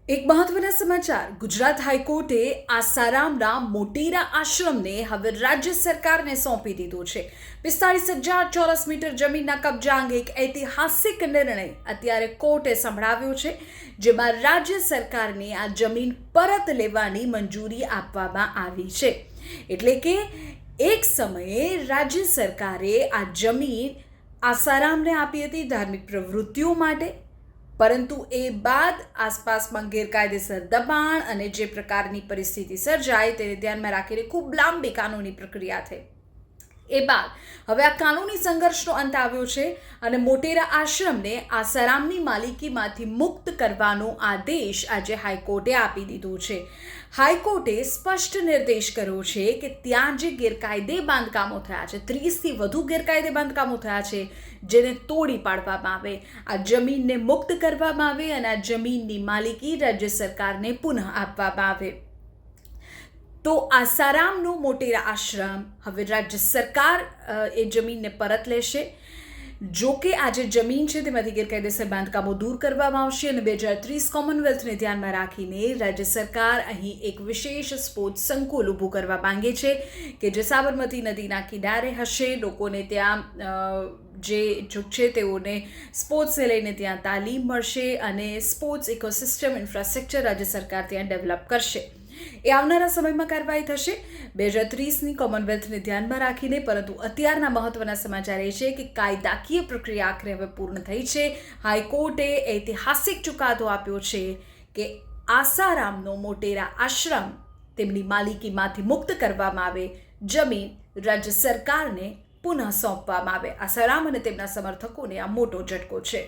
એક મહત્વના સમાચાર ગુજરાત હાઈકોર્ટે આસારામના મોટેરા આશ્રમને હવે રાજ્ય સરકારને સોંપી દીધું છે 45,000 ચોરસ મીટર જમીનના કબજા અંગે એક ઐતિહાસિક નિર્ણય અત્યારે કોર્ટે સંભળાવ્યો છે જેમાં રાજ્ય સરકારને આ જમીન પરત લેવાની મંજૂરી આપવામાં આવી છે એટલે કે એક સમયે રાજ્ય સરકારે આ જમીન આસારામને આપી હતી ધાર્મિક પ્રવૃત્તિઓ માટે પરંતુ એ બાદ આસપાસમાં ગેરકાયદેસર દબાણ અને જે પ્રકારની પરિસ્થિતિ સર્જાઈ તેને ધ્યાનમાં રાખીને ખૂબ લાંબી કાનૂની પ્રક્રિયા થઈ એ બાદ હવે આ કાનૂની સંઘર્ષનો અંત આવ્યો છે અને મોટેરા આશ્રમને આસારામની માલિકીમાંથી મુક્ત કરવાનો આદેશ આજે હાઈકોર્ટે આપી દીધો છે હાઈકોર્ટે સ્પષ્ટ નિર્દેશ કર્યો છે કે ત્યાં જે ગેરકાયદે બાંધકામો થયા છે 30થી વધુ ગેરકાયદે બાંધકામો થયા છે જેને તોડી પાડવામાં આવે આ જમીનને મુક્ત કરવામાં આવે અને આ જમીનની માલિકી રાજ્ય સરકારને પુનઃ આપવામાં આવે તો આસારામનો મોટેરા આશ્રમ હવે રાજ્ય સરકાર એ જમીનને પરત લેશે જો કે આ જે જમીન છે તેમાંથી ગેરકાયદેસર બાંધકામો દૂર કરવામાં આવશે અને 2030 કોમનવેલ્થને ધ્યાનમાં રાખીને રાજ્ય સરકાર અહીં એક વિશેષ સ્પોર્ટ્સ સંકુલ ઊભું કરવા માંગે છે કે જે સાબરમતી નદીના કિનારે હશે લોકોને ત્યાં જે ઇચ્છુક છે તેઓને સ્પોર્ટ્સને લઈને ત્યાં તાલીમ મળશે અને સ્પોર્ટ્સ ઇકોસિસ્ટમ ઇન્ફ્રાસ્ટ્રક્ચર રાજ્ય સરકાર ત્યાં ડેવલપ કરશે એ આવનારા સમયમાં કાર્યવાહી થશે 2030ની કોમનવેલ્થને ધ્યાનમાં રાખીને પરંતુ અત્યારના મહત્વના સમાચાર એ છે કે કાયદાકીય પ્રક્રિયા આખરે હવે પૂર્ણ થઈ છે હાઈકોર્ટે ઐતિહાસિક ચુકાદો આપ્યો છે કે આસારામનો મોટેરા આશ્રમ તેમની માલિકીમાંથી મુક્ત કરવામાં આવે જમીન રાજ્ય સરકારને પુનઃ સોંપવામાં આવે આસારામ અને તેમના સમર્થકોને આ મોટો ઝટકો છે